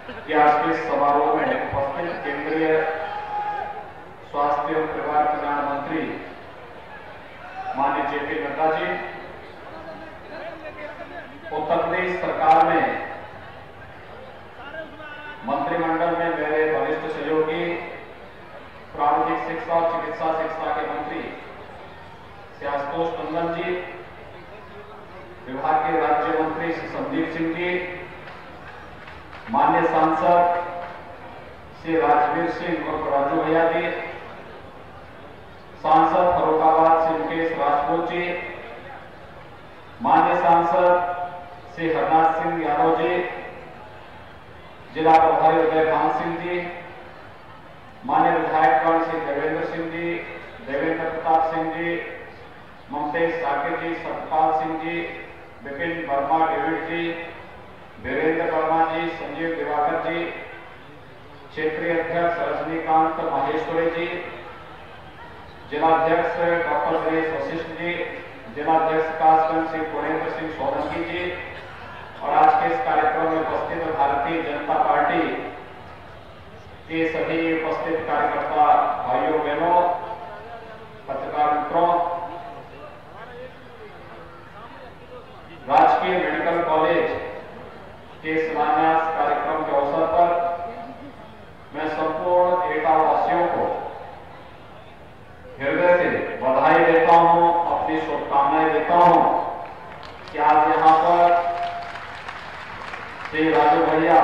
कि आज के समारोह में उपस्थित केंद्रीय स्वास्थ्य एवं परिवार कल्याण मंत्री माननीय जेपी नड्डा जी, उत्तर प्रदेश सरकार में मंत्रिमंडल में मेरे वरिष्ठ सहयोगी प्रारंभिक शिक्षा और चिकित्सा शिक्षा के मंत्री श्री आशुतोष टंडन जी, विभाग के राज्य मंत्री श्री संदीप सिंह जी, माननीय सांसद श्री राजवीर सिंह और राजू भैया जी, सांसद फर्रुखाबाद श्री मुकेश राजपूत जी, माननीय सांसद श्री हरनाथ सिंह यादव जी, जिला प्रभारी उदयभान सिंह जी, माननीय विधायकगण श्री देवेंद्र सिंह जी, देवेंद्र प्रताप सिंह जी, ममतेश साकेत जी, सतपाल सिंह जी, विपिन वर्मा डेविड जी, वीरेंद्र वर्मा जी, संजीव दिवाकर जी, क्षेत्रीय अध्यक्ष रजनीकांत माहेश्वरी जी, जिलाध्यक्ष डॉक्टर दिनेश वशिष्ठ जी, जिलाध्यक्ष कासगंज श्री पुरेंद्र सिंह सोलंकी जी और आज के इस कार्यक्रम में उपस्थित भारतीय जनता पार्टी के सभी उपस्थित कार्यकर्ता भाइयों बहनों, पत्रकार मित्रों, राजकीय मेडिकल कॉलेज के शिलान्यास कार्यक्रम के अवसर पर मैं संपूर्ण एटा वासियों को हृदय से बधाई देता हूं, अपनी शुभकामनाएं देता हूं कि आज यहां पर श्री राजू भैया,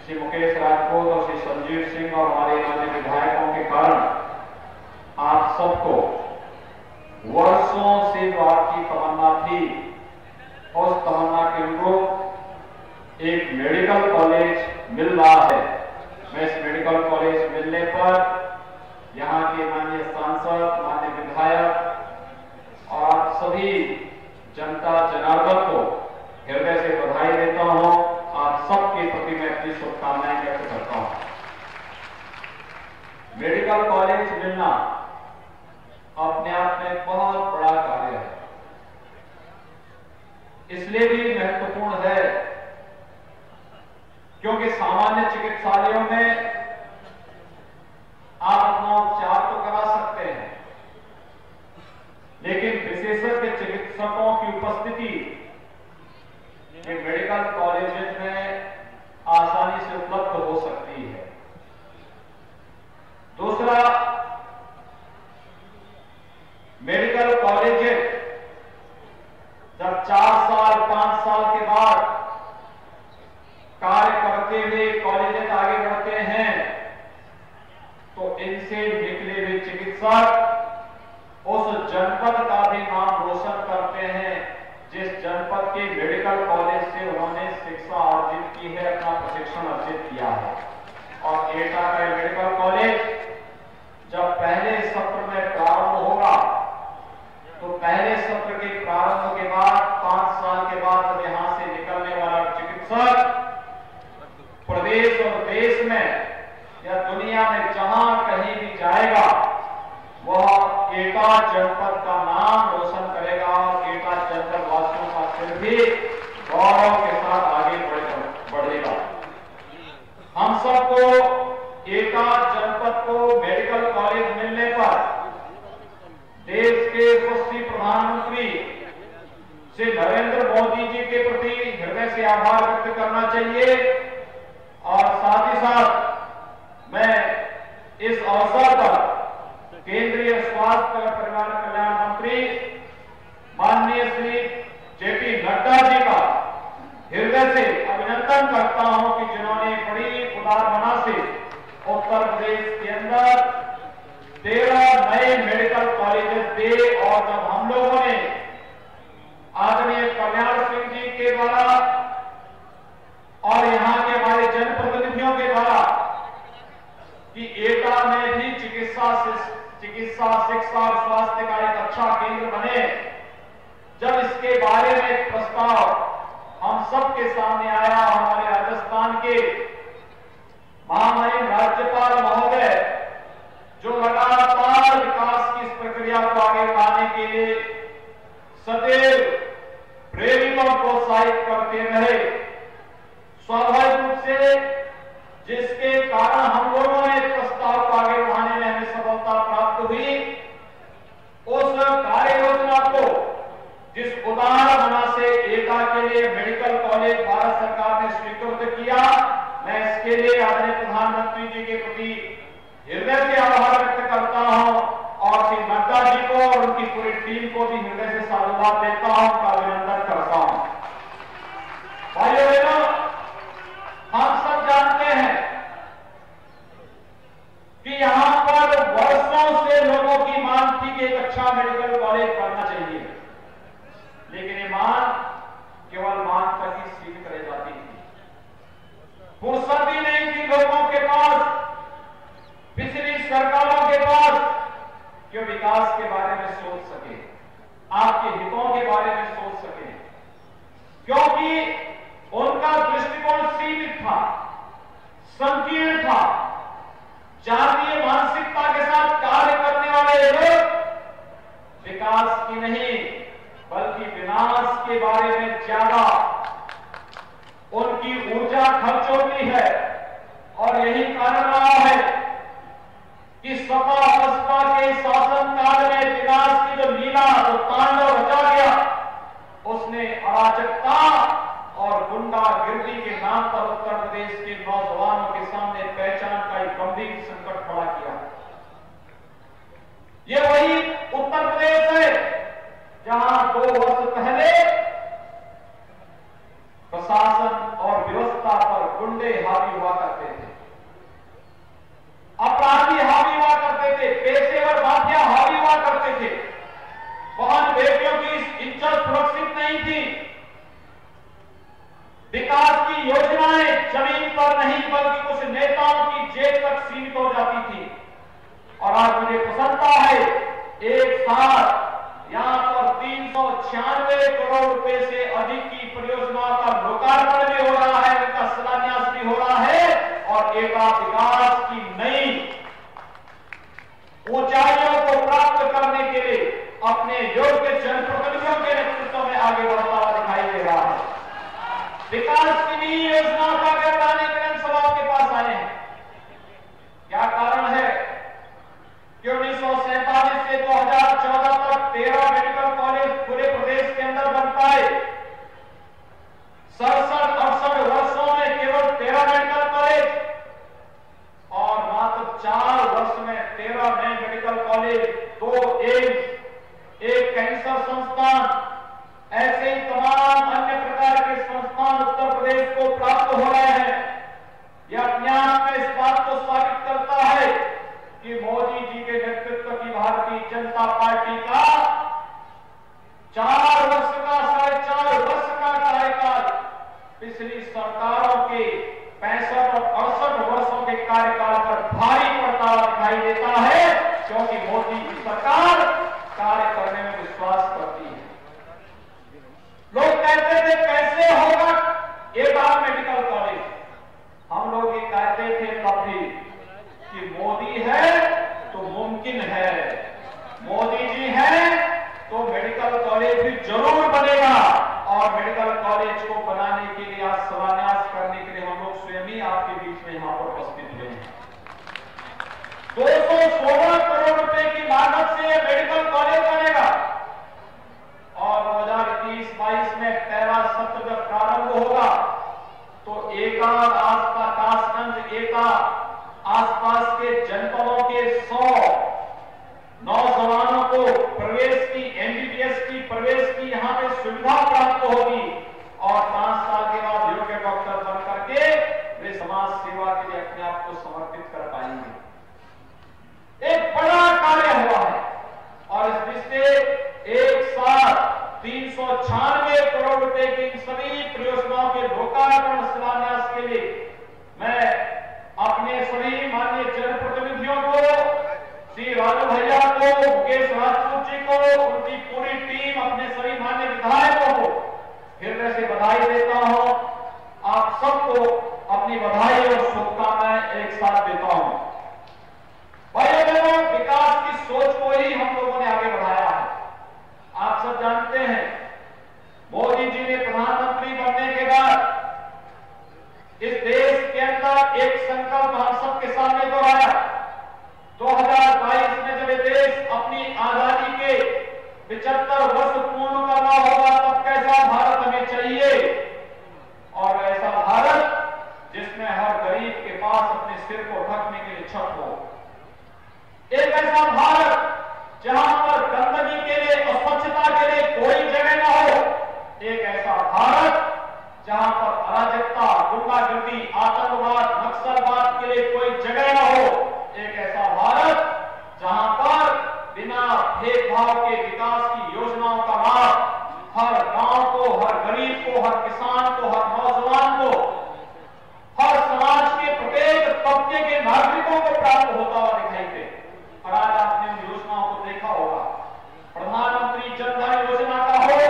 श्री मुकेश राजपूत और श्री संजीव सिंह और हमारे अन्य विधायकों के कारण आप सबको वर्षों से जो आपकी तमन्ना थी, उस तमन्ना के अनुरूप एक मेडिकल कॉलेज मिल रहा है। मैं इस मेडिकल कॉलेज मिलने पर यहाँ के माननीय सांसद, माननीय विधायक और आप सभी जनता जनार्दन को हृदय से बधाई देता हूँ। आप सबके प्रति मैं अपनी शुभकामनाएं व्यक्त करता हूँ। मेडिकल कॉलेज मिलना अपने आप में बहुत बड़ा कार्य है, इसलिए भी महत्वपूर्ण है क्योंकि सामान्य चिकित्सालयों में आप अपना उपचार तो करा सकते हैं, लेकिन विशेषज्ञ चिकित्सकों की उपस्थिति ये मेडिकल कॉलेज में आसानी से उपलब्ध हो सकती है। दूसरा, मेडिकल कॉलेज जब 4 साल 5 साल के बाद कार्य करते हुए कॉलेज आगे बढ़ते हैं तो इनसे निकले हुए चिकित्सक उस जनपद का भी नाम रोशन करते हैं जिस जनपद के मेडिकल कॉलेज से उन्होंने शिक्षा अर्जित की है, अपना प्रशिक्षण अर्जित किया है। और एटा का मेडिकल कॉलेज जब पहले सत्र में प्रारंभ होगा तो पहले सत्र के प्रारंभ के बाद 5 साल के बाद जब यहां से निकलने वाला चिकित्सक प्रदेश और देश में या दुनिया में जहां कहीं भी जाएगा वह एटा जनपद का नाम रोशन करेगा और एटा जनपद वासियों का सिर भी गौरव के साथ आगे बढ़ेगा। हम सबको एटा जनपद को मेडिकल कॉलेज मिलने पर देश के यशस्वी प्रधानमंत्री श्री नरेंद्र मोदी जी के प्रति हृदय से आभार व्यक्त करना चाहिए और साथ ही साथ मैं इस अवसर पर केंद्रीय स्वास्थ्य और परिवार कल्याण मंत्री माननीय श्री जेपी नड्डा जी का हृदय से अभिनंदन करता हूं कि जिन्होंने बड़ी उदार मना से उत्तर प्रदेश के अंदर 13 नए मेडिकल कॉलेजेस दिए और जब हम लोगों ने आदरणीय कल्याण सिंह जी के द्वारा और यहां के हमारे जनप्रतिनिधियों के द्वारा कि एटा में भी चिकित्सा शिक्षा और स्वास्थ्य का एक अच्छा केंद्र बने, जब इसके बारे में एक प्रस्ताव हम सबके सामने आया, हमारे राजस्थान के महामहिम राज्यपाल महोदय जो लगातार विकास की इस प्रक्रिया को आगे बढ़ाने के लिए सदैव प्रेरित और प्रोत्साहित करते रहे, स्वाभाविक रूप से जिसके कारण हम लोगों ने प्रस्ताव को आगे बढ़ाने में हमें सफलता प्राप्त हुई, उस कार्य योजना को जिस उदार मना से एटा के लिए मेडिकल कॉलेज भारत सरकार ने स्वीकृत किया, मैं इसके लिए आदरणीय प्रधानमंत्री जी के प्रति हृदय से आभार व्यक्त करता हूं और श्री नड्डा जी को और उनकी पूरी टीम को भी हृदय से साधुवाद देता हूं, उनका अभिनंदन करता हूं। भाइयों बहनों, हम सब जानते हैं कि यहां पर वर्षों से लोगों की मांग थी कि एक अच्छा मेडिकल कॉलेज बनना चाहिए, लेकिन ये मांग केवल मांग तक ही सीमित रह जाती थी। फुर्सत ही नहीं थी लोगों के पास, पिछली सरकारों के पास, कि विकास के बारे में सोच सके, आपके हितों के बारे में सोच सके, क्योंकि उनका दृष्टिकोण सीमित था, संकीर्ण था। जातीय मानसिकता के साथ कार्य करने वाले लोग विकास की नहीं बल्कि विनाश के बारे में ज्यादा उनकी ऊर्जा खर्च होती है। और यही कारण रहा है कि सपा बसपा के शासनकाल में विकास की जो लीला, जो तांडव रचा गया, उसने अराजकता और गुंडागिर्दी के नाम पर उत्तर प्रदेश के नौजवानों के सामने पहचान का एक गंभीर संकट खड़ा किया। ये वही उत्तर प्रदेश है जहां 2 वर्ष पहले प्रशासन और व्यवस्था पर गुंडे हावी हुआ करते थे, अपराधी हावी हुआ करते थे, पेशेवर माफिया हावी हुआ करते थे। बहन बेटियों की इज्जत सुरक्षित नहीं थी। विकास की योजनाएं जमीन पर नहीं बल्कि कुछ नेताओं की जेब तक सीमित हो जाती थी। और आज मुझे प्रसन्नता है, एक साथ यहां पर 396 करोड़ रुपए से अधिक की परियोजनाओं का लोकार्पण भी हो रहा है, उनका शिलान्यास भी हो रहा है और एटा विकास की नई ऊंचाइयों को प्राप्त करने के लिए अपने योग्य जनप्रतिनिधियों के नेतृत्व में आगे बढ़ता हुआ दिखाई दे रहा है। विकास की नई योजनाओं का आगे बढ़ाने के लिए हम सब आपके पास आए हैं। क्या कारण है कि 1947 से 2014 तक 13 मेडिकल कॉलेज पूरे प्रदेश के अंदर बन पाए। 67-68 वर्षों में केवल 13 मेडिकल कॉलेज और मात्र 4 वर्ष में 13 नए मेडिकल कॉलेज, 2 एम्स, 1 कैंसर संस्थान, ऐसे ही तमाम अन्य प्रकार के संस्थान उत्तर प्रदेश को प्राप्त हो रहे हैं। यह अपने आप में इस बात को साबित करता है कि मोदी जी के नेतृत्व की भारतीय जनता पार्टी का 4 वर्ष का 4.5 वर्ष का कार्यकाल पिछली सरकारों के 65 और 68 वर्षों के कार्यकाल पर भारी पड़ता हुआ दिखाई देता है, क्योंकि मोदी की सरकार कार्य करने में विश्वास करती है। लोग कहते थे कैसे होगा एटा मेडिकल कॉलेज, हम लोग ये कहते थे तब भी कि मोदी है तो मुमकिन है, मोदी जी है तो मेडिकल कॉलेज भी जरूर बनेगा। और मेडिकल कॉलेज को बनाने के लिए आज शिलान्यास करने के लिए हम लोग स्वयं ही आपके बीच में यहां पर उपस्थित हुए हैं। 216 करोड़ रुपए की लागत से यह मेडिकल कॉलेज बनेगा और 2023-22 में पहला सत्र जब प्रारंभ होगा तो एटा, आसपास कासगंज, एटा आसपास के जनपदों के 100 नौजवानों को प्रवेश की, एमबीबीएस की प्रवेश की यहां पे सुविधा प्राप्त होगी और 5 साल के बाद योग्य डॉक्टर बन करके वे समाज सेवा के लिए अपने आप को समर्पित कर पाएंगे। एक बड़ा कार्य हुआ है और इस दृष्टि एक साथ 396 करोड़ रुपए की इन सभी परियोजनाओं के लोकार्पण शिलान्यास के लिए मैं अपने सभी माननीय जनप्रतिनिधियों को, श्री राजू भैया को, मुकेश राजपूत जी को, उनकी पूरी टीम, अपने सभी माननीय विधायकों को हृदय से बधाई देता हूं। आप सबको अपनी बधाई और शुभकामनाएं एक साथ देता हूं। भाइयों बहनों, विकास की सोच को ही हम लोगों ने आगे बढ़ाया है। आप सब जानते हैं मोदी जी ने प्रधानमंत्री बनने के बाद के सामने दोहराया। 2022 में जब ये देश अपनी आजादी के 75 वर्ष पूर्ण करना होगा, तब कैसा भारत हमें चाहिए? और ऐसा भारत जिसमें हर गरीब के पास अपने सिर को ढकने के लिए छत हो। एक ऐसा भारत जहां पर गंदगी के लिए, अस्वच्छता के लिए कोई जगह न हो। एक ऐसा भारत जहां पर अराजकता, गुंडागर्दी, आतंकवाद, नक्सलवाद के लिए कोई जगह न हो। एक ऐसा भारत जहां पर बिना भेदभाव के विकास की योजनाओं का लाभ हर गांव को, हर गरीब को, हर किसान को, हर नौजवान को, हर समाज के प्रत्येक तबके के नागरिकों को प्राप्त होता हुआ दिखाई दे। और आज आपने उन योजनाओं को देखा होगा। प्रधानमंत्री जन धन योजना का हो,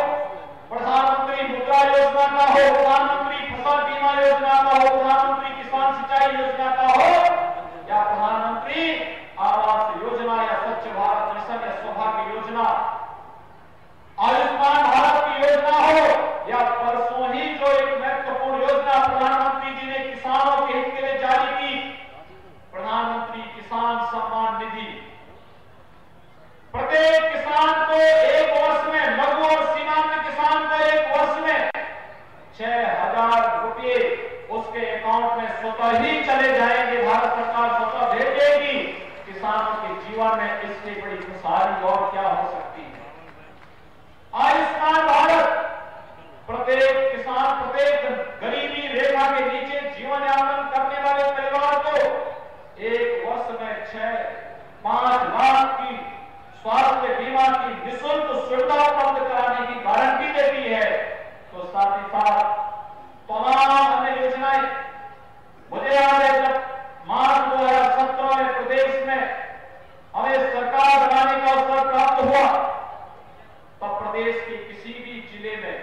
प्रधानमंत्री मुद्रा योजना का हो, प्रधानमंत्री फसल बीमा योजना का हो, प्रधानमंत्री किसान सिंचाई योजना का हो, या प्रधानमंत्री आवास योजना, या स्वच्छ भारत मिशन, या सौभाग्य योजना, आयुष्मान भारत की योजना हो, या परसों ही जो एक महत्वपूर्ण योजना प्रधानमंत्री जी ने किसानों के हित के लिए जारी की, प्रधानमंत्री किसान सम्मान निधि। प्रत्येक किसान को एक वर्ष में, लघु और सीमांत किसान को एक वर्ष में 6,000 रुपए उसके अकाउंट में स्वतः ही चले जाएंगे। भारत सरकार स्वतः भेजेगी। किसानों के जीवन में इससे बड़ी खुशहाली और क्या हो सकती है? आयुष्मान भारत, प्रत्येक किसान, प्रत्येक गरीबी रेखा के नीचे जीवन यापन करने वाले परिवार को एक वर्ष में 5 लाख की स्वास्थ्य बीमा की निःशुल्क सुविधा उपलब्ध कराने की गारंटी देती है। तो साथ ही साथ तमाम अन्य योजनाएं। मुझे याद है जब मार्च 2017 में प्रदेश में हमें सरकार बनाने का अवसर प्राप्त हुआ, तब प्रदेश के किसी भी जिले में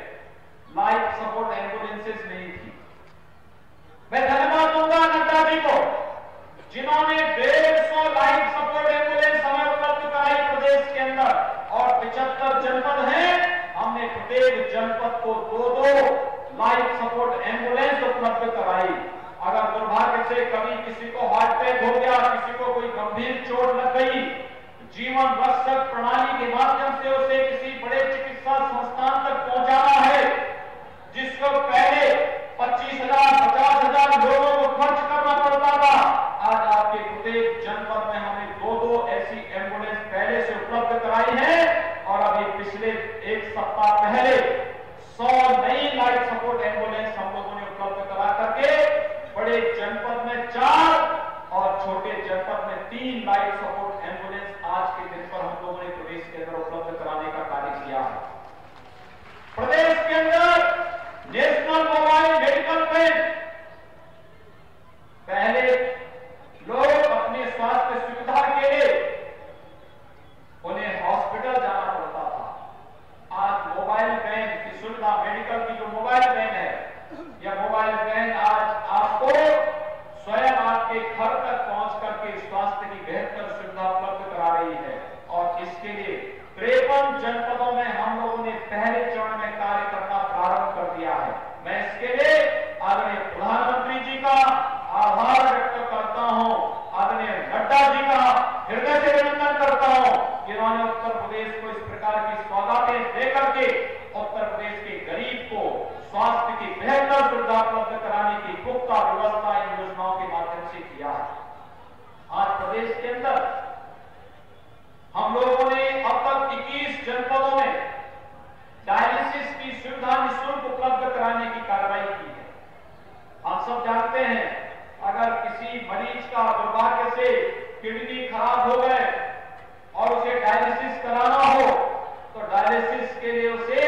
लाइफ सपोर्ट एम्बुलेंसेस नहीं थी। मैं धन्यवाद दूंगा नड्डा जी को, जिन्होंने 150 लाइफ सपोर्ट एम्बुलेंस हमें उपलब्ध कराई प्रदेश के अंदर। और 75 जनपद हैं, हमने प्रत्येक जनपद को 2-2 लाइफ सपोर्ट एम्बुलेंस उपलब्ध कराई। अगर दुर्भाग्य से कभी किसी को हार्ट अटैक हो गया, किसी को कोई गंभीर चोट लग गई, जीवन रक्षक प्रणाली के माध्यम से उसे किसी बड़े चिकित्सा संस्थान तक पहुंचाना है, जिसको पहले 25,000, 50,000 लोगों को खर्च करना पड़ता था। आज आपके प्रत्येक जनपद में हमने 2-2 ऐसी एम्बुलेंस पहले से उपलब्ध कराई है। और अभी पिछले एक सप्ताह पहले 100 नई लाइफ सपोर्ट एम्बुलेंस हम लोगों ने उपलब्ध करा करके बड़े जनपद में 4 और छोटे जनपद में 3 लाइफ सपोर्ट एम्बुलेंस आज के दिन पर हम लोगों ने प्रदेश के अंदर उपलब्ध कराने का कार्य किया है। प्रदेश के अंदर नेशनल मोबाइल मेडिकल वैन, पहले लोग अपने स्वास्थ्य सुविधा के लिए उन्हें हॉस्पिटल जाना पड़ता था। आज मोबाइल वैन की सुविधा, मेडिकल की जो मोबाइल वैन है, यह मोबाइल वैन आज आपको स्वयं आपके घर तक पहुंच करके स्वास्थ्य की बेहतर सुविधा उपलब्ध करा रही है। और इसके लिए 53 जनपदों में हम लोगों ने पहले चरण में कार्य करना प्रारंभ कर दिया है। मैं इसके लिए आदरणीय प्रधानमंत्री जी का आभार व्यक्त करता हूं, आदरणीय नड्डा जी का हृदय से अभिनंदन करता हूं कि उन्होंने उत्तर प्रदेश को इस प्रकार की सौगातें देकर के उत्तर प्रदेश के गरीब को स्वास्थ्य की बेहतर सुविधा उपलब्ध कराने की पुख्ता व्यवस्था इन योजनाओं के माध्यम से किया है। आज प्रदेश के अंदर हम लोगों ने अब तक 21 जनपदों में डायलिसिस की सुविधा निःशुल्क उपलब्ध कराने की कार्रवाई की है। आप सब जानते हैं, अगर किसी मरीज का दुर्भाग्य से किडनी खराब हो गए और उसे डायलिसिस कराना हो, तो डायलिसिस के लिए उसे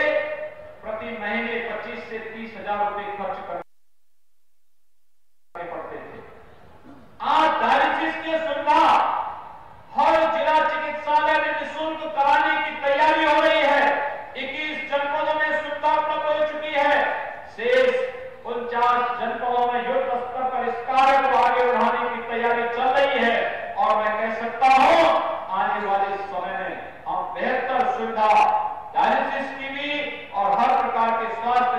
प्रति महीने 25 से 30,000 रुपए खर्च करने पड़ते थे। आज डायलिसिस की सुविधा हर जिला चिकित्सालय में निःशुल्क कराने की तैयारी हो रही है। 21 जनपदों में सुविधा उपलब्ध हो चुकी है। शेष 49 जनपदों में युद्ध स्तर पर इस कार्य को आगे बढ़ाने की तैयारी चल रही है। और मैं कह सकता हूं, आने वाले समय में हम बेहतर सुविधा डायलिसिस की भी और हर प्रकार के स्वास्थ्य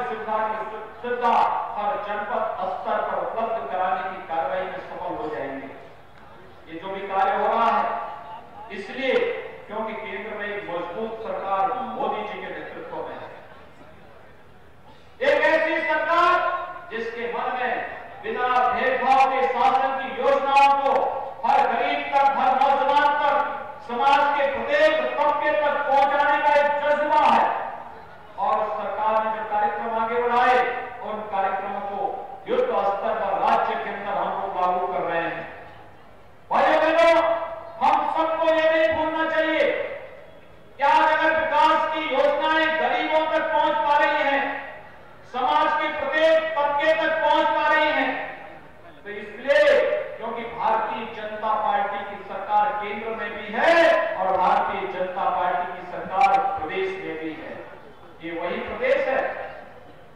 सुविधा हर जनपद स्तर पर उपलब्ध कराने की कार्रवाई में सफल हो जाएंगे।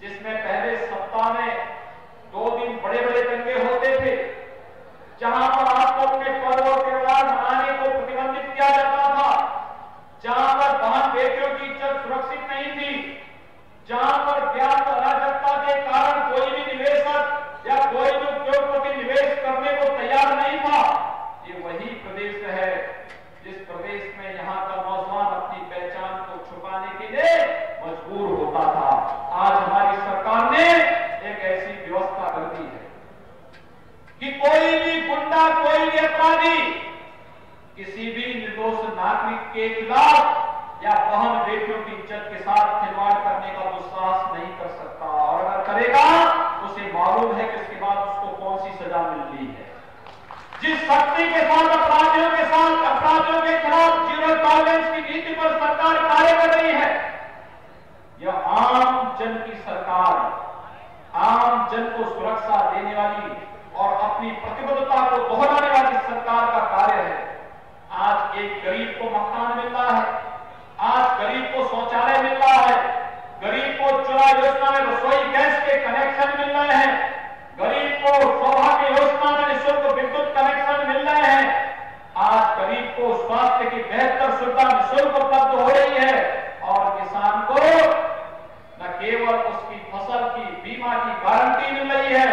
जिसमें पहले सप्ताह में 2 दिन बड़े बड़े दंगे होते थे, जहां पर आपको अपने पर्व और त्योहार मनाने को प्रतिबंधित किया जाता था, जहां पर बहन बेटियों की इज्जत सुरक्षित नहीं थी, जहां पर व्याप्त अराजकता के कारण कोई भी निवेशक या कोई भी उद्योगपति निवेश करने को तैयार नहीं था। ये वही प्रदेश है जिस प्रदेश में यहां का नौजवान अपनी पहचान को छुपाने के लिए मजबूर होता था। आज हमारी सरकार ने एक ऐसी व्यवस्था कर दी है कि कोई भी गुंडा, कोई भी अपराधी किसी भी निर्दोष नागरिक के खिलाफ या बहन बेटियों की इज्जत के साथ खिलवाड़ करने का दुस्साहस नहीं कर सकता, और अगर करेगा तो उसे मालूम है कि इसके बाद उसको कौन सी सजा मिलनी है। जिस शक्ति के साथ अपराधियों के खिलाफ जीरो टॉलरेंस की नीति पर सरकार कार्य कर रही है, यह आम जन की सरकार, आम जन को सुरक्षा देने वाली और अपनी प्रतिबद्धता को दोहराने वाली सरकार का कार्य है। आज एक गरीब को मकान मिल रहा है, आज गरीब को शौचालय मिल रहा है, गरीब को उज्ज्वला योजना में रसोई गैस के कनेक्शन मिल रहे हैं, गरीब को सौभाग्य योजना में निःशुल्क विद्युत कनेक्शन मिल रहे हैं, आज गरीब को स्वास्थ्य की बेहतर सुविधा निःशुल्क उपलब्ध हो रही है, और किसान को न केवल उसकी फसल की बीमा की गारंटी मिल रही है,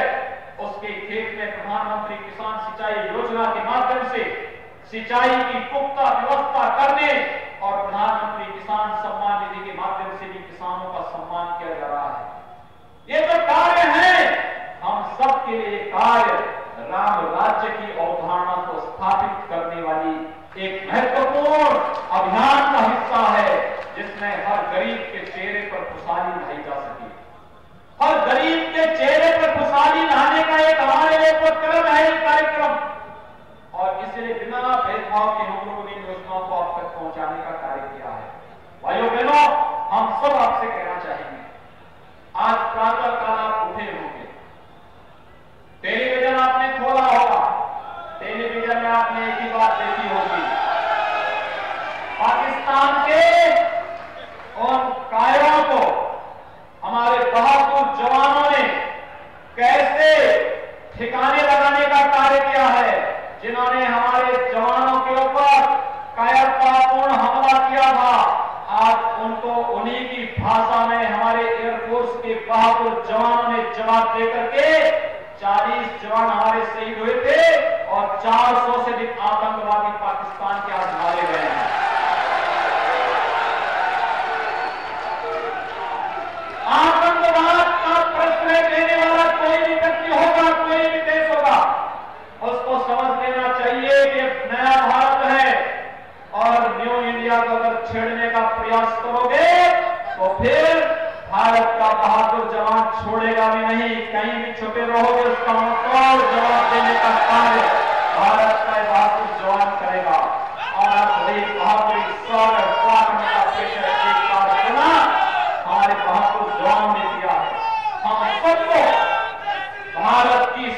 उसके खेत में प्रधानमंत्री किसान सिंचाई योजना के माध्यम से सिंचाई की पुख्ता व्यवस्था करने और प्रधानमंत्री किसान सम्मान निधि के माध्यम से भी किसानों का सम्मान किया जा रहा है। ये जो कार्य है, हम सब के लिए कार्य राम राज्य की अवधारणा को स्थापित करने वाली एक महत्वपूर्ण अभियान का हिस्सा है, जिसमें हर गरीब के चेहरे पर खुशहाली लाई जा सके। हर गरीब के चेहरे पर खुशहाली लाने का एक हमारे लिए उपक्रम है, एक कार्यक्रम, और इसलिए बिना भेदभाव के हम लोगों ने योजनाओं को आप तक पहुंचाने का कार्य किया है। भाइयों बहनों, हम सब आपसे कहना चाहेंगे, आज प्रातः काल आप उठे होंगे, टेलीविजन आपने खोला होगा, टेलीविजन में आपने एक ही बात देखी होगी, पाकिस्तान के उन कायरों को हमारे बहादुर जवानों ने कैसे ठिकाने लगाने का कार्य किया है, जिन्होंने हमारे जवानों के ऊपर कायरतापूर्ण हमला किया था। आज उनको उन्हीं की भाषा में हमारे एयरफोर्स के बहादुर जवानों ने जवाब देकर के 40 जवान हमारे शहीद हुए थे और 400 से अधिक आतंकवादी पाकिस्तान के आज मारे गए हैं। आतंकवाद का प्रश्रय देने वाला कोई भी व्यक्ति होगा, कोई भी देश होगा, उसको समझ लेना चाहिए कि नया भारत है, और न्यू इंडिया को अगर छेड़ने का प्रयास करोगे तो फिर भारत का बहादुर जवान छोड़ेगा भी नहीं, कहीं भी छुपे रहोगे, उसका मुंहतोड़ जवाब देने का कार्य भारत का बहादुर जवान करेगा। और वही बहादुरी सौर्य पराक्रम का पेशर एक कार्य सुना हमारे बहादुर जवान ने दिया है। हम सबको भारत की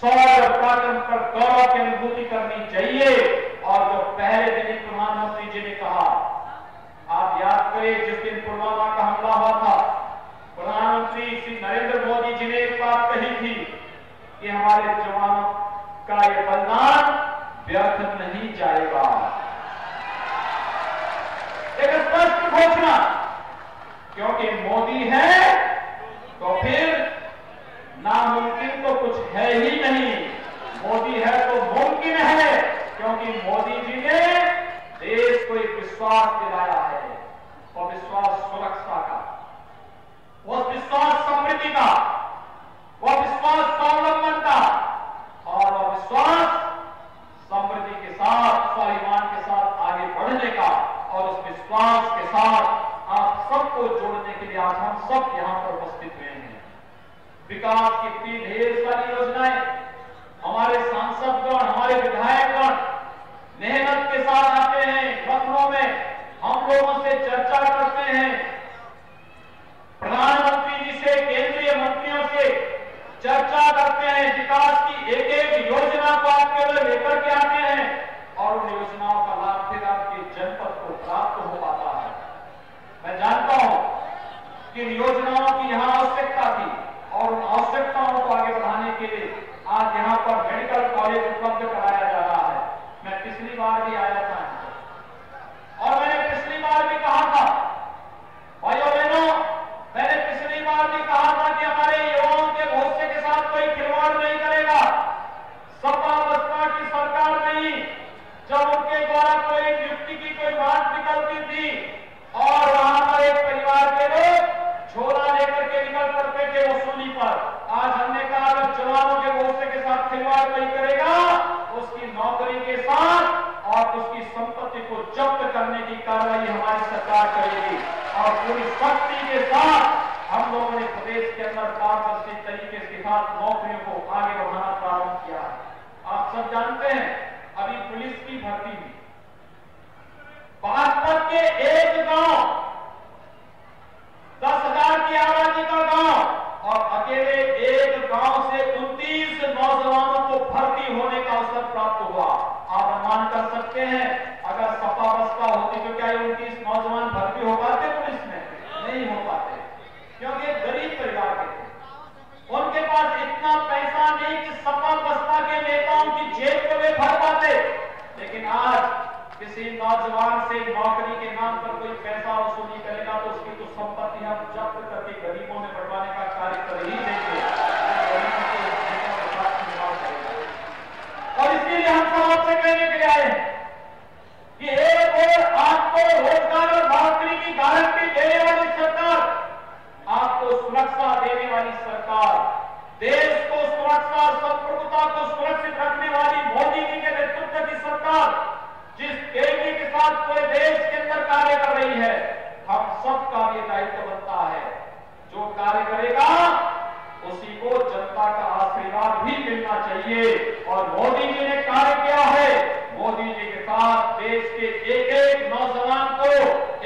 सौर्य पराक्रम पर गौरव की अनुभूति करनी चाहिए। और जो पहले दिन ही प्रधानमंत्री जी ने कहा, आप याद करें जिस दिन पुलवामा का हमला हुआ था, प्रधानमंत्री श्री नरेंद्र मोदी जी ने एक बात कही थी कि हमारे जवानों का ये बलिदान व्यर्थ नहीं जाएगा। एक स्पष्ट घोषणा, क्योंकि मोदी है तो फिर नामुमकिन तो कुछ है ही नहीं, मोदी है तो मुमकिन है, क्योंकि मोदी जी ने देश को एक विश्वास दिलाया है, और विश्वास सुरक्षा का, वो विश्वास समृद्धि का, वो विश्वास स्वावलंबन का, और वो विश्वास समृद्धि के साथ, स्वाभिमान के साथ आगे बढ़ने का, और उस विश्वास के साथ आप सबको जोड़ने के लिए आज हम सब यहां पर उपस्थित हुए हैं। विकास की इतनी ढेर सारी योजनाएं, हमारे सांसदगण, हमारे विधायकगण मेहनत के साथ आते हैं, लखनऊ में हम लोगों से चर्चा करते हैं, प्रधानमंत्री जी से, केंद्रीय मंत्रियों से चर्चा करते हैं, विकास की एक एक योजना को आपके लिए लेकर के आते हैं, और उन योजनाओं का लाभ फिर आपके जनपद को प्राप्त हो पाता है। मैं जानता हूं कि इन योजनाओं की यहां और उन आवश्यकताओं को आगे बढ़ाने के लिए आज यहाँ पर मेडिकल कॉलेज उपलब्ध कराया जा रहा है। मैं पिछली बार भी आया था और मैंने पिछली बार भी कहा था, भाइयों बहनों, मैंने पिछली बार भी कहा था कि हमारे युवाओं के भविष्य के साथ कोई खिलवाड़ नहीं करेगा। सपा बसपा की सरकार नहीं, जब उनके द्वारा कोई नियुक्ति की कोई बात निकलती थी और वहां पर एक परिवार के लोग झोला लेकर के निकल पड़ते थे वसूली पर, आज हमने कहा अगर जवानों के भविष्य के साथ खिलवाड़ नहीं करेगा, उसकी नौकरी के साथ और उसकी संपत्ति को जब्त करने की कार्रवाई हमारी सरकार करेगी। और पूरी सख्ती के साथ हम लोगों ने प्रदेश के अंदर पारदर्शी तरीके के साथ नौकरियों को आगे बढ़ाना प्रारंभ किया है। आप सब जानते हैं अभी पुलिस की भर्ती हुई, बागपत के एक गांव 10,000 की आबादी का गांव और अकेले एक गांव से 29 नौजवानों को भर्ती होने का अवसर प्राप्त हुआ। आप अनुमान कर सकते हैं अगर सपा बसपा होती तो क्या 29 नौजवान भर्ती हो पाते पुलिस में? नहीं हो पाते, क्योंकि गरीब परिवार के थे, उनके पास इतना पैसा नहीं कि सपा बसपा के नेताओं की जेब को वे भर पाते। लेकिन आज किसी नौजवान से नौकरी के नाम पर कोई पैसा वसूली करेगा तो उसकी तो संपत्ति हम जब्त करके गरीबों में बढ़वाने का कार्य कर ही देंगे और इसीलिए हम सब आपसे कहने के लिए आए हैं कि एक और आपको रोजगार और नौकरी की गारंटी देने वाली सरकार, आपको सुरक्षा देने वाली सरकार, देश को सुरक्षा और संप्रभुता को सुरक्षित रखने वाली मोदी जी के नेतृत्व की सरकार जिस तेजी के साथ पूरे देश के अंदर कार्य कर रही है, हम सबका ये दायित्व बनता है। जो कार्य करेगा उसी को जनता का आशीर्वाद भी मिलना चाहिए और मोदी जी ने कार्य किया है। मोदी जी के साथ देश के एक एक नौजवान को,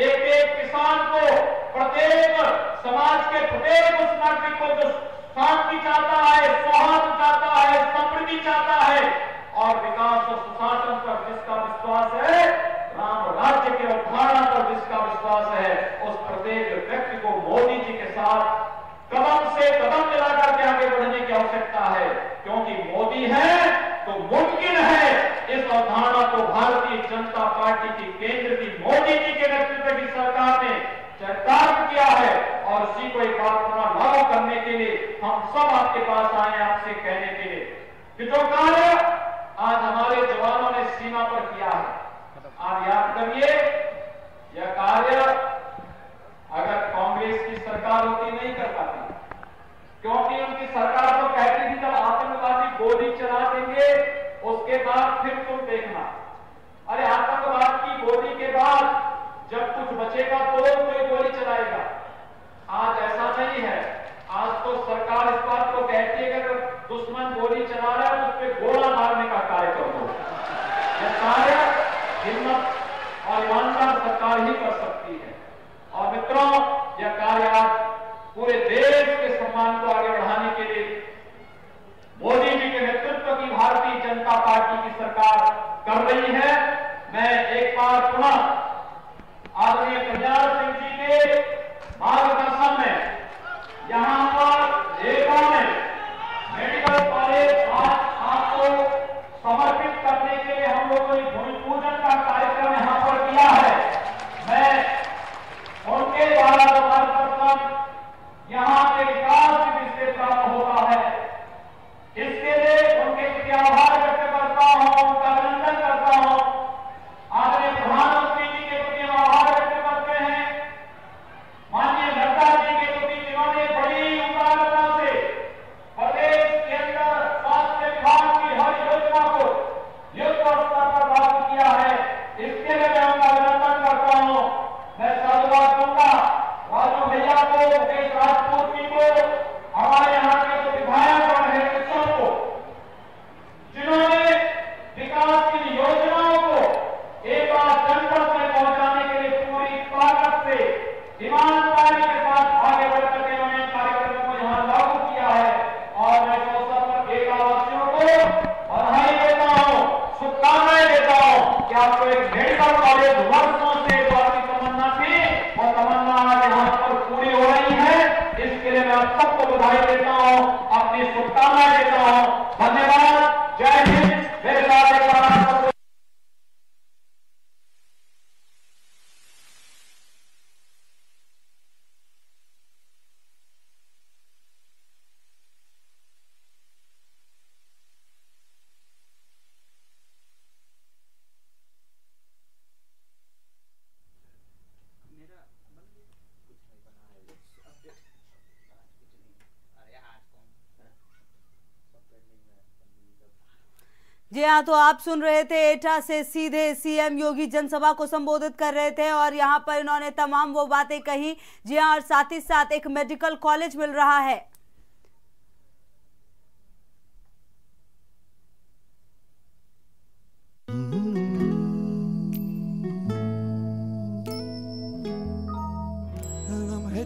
एक एक किसान को, प्रत्येक समाज के प्रत्येक उस नागरिक को जो शांति चाहता है, सौहार्द चाहता है, समृद्धि चाहता है और विकास और सुशासन पर जिसका विश्वास है, राम राज्य की अवधारणा पर जिसका विश्वास है, उस प्रत्येक व्यक्ति को मोदी जी के साथ कदम से कदम मिलाकर के आगे बढ़ने की आवश्यकता है। क्योंकि मोदी है तो मुमकिन है, इस अवधारणा को भारतीय जनता पार्टी की केंद्र की मोदी जी के नेतृत्व की सरकार ने चरितार्थ किया है और उसी को एक बात लागू करने के लिए हम सब आपके पास आए हैं, आपसे कहने के लिए कि जो कार्य आज हमारे जवानों ने सीमा पर किया है, आप याद करिए, यह कार्य अगर कांग्रेस की सरकार होती नहीं कर पाती, क्योंकि उनकी सरकार तो कहती थी जब आतंकवादी गोली चला देंगे उसके बाद फिर तुम देखना। अरे आतंकवाद की गोली के बाद जब कुछ बचेगा तो कोई गोली चलाएगा। आज ऐसा नहीं है, आज तो सरकार इस बात को कहती है कि अगर दुश्मन गोली चला रहा है तो उस पर गोला मारने का कार्य कर दो। यह कार्य हिम्मत और ईमानदार सरकार ही कर सकती है। और मित्रों, यह कार्य आज पूरे देश के सम्मान को आगे बढ़ाने के लिए मोदी जी के नेतृत्व की भारतीय जनता पार्टी की सरकार कर रही है। मैं एक बार पुनः आदरणीय कल्याण सिंह जी के मार्गदर्शन में यहां पर रेवा में मेडिकल कॉलेज आज आपको समर्पित करने के लिए हम लोगों ने भूमि पूजन का कार्यक्रम यहां पर किया है। मैं उनके द्वारा जो मार्गदर्शन यहाँ के विकास की दृष्टि प्राप्त होता है, इसके लिए उनके प्रति आभार व्यक्त करता हूँ, उनका अभिनंदन करता हूँ। आदरणीय प्रधानमंत्री जी के प्रति आभार व्यक्त करते हैं, माननीय नड्डा जी के प्रति जिन्होंने बड़ी मैं आप सबको बधाई देता हूं, अपनी शुभकामनाएं देता हूं। धन्यवाद। जय हिंद। मेरे साथ एक बार आप सबको जी हाँ, तो आप सुन रहे थे एटा से सीधे सीएम योगी जनसभा को संबोधित कर रहे थे और यहाँ पर इन्होंने तमाम वो बातें कही। जी हाँ, और साथ ही साथ एक मेडिकल कॉलेज मिल रहा है।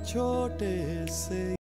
छोटे से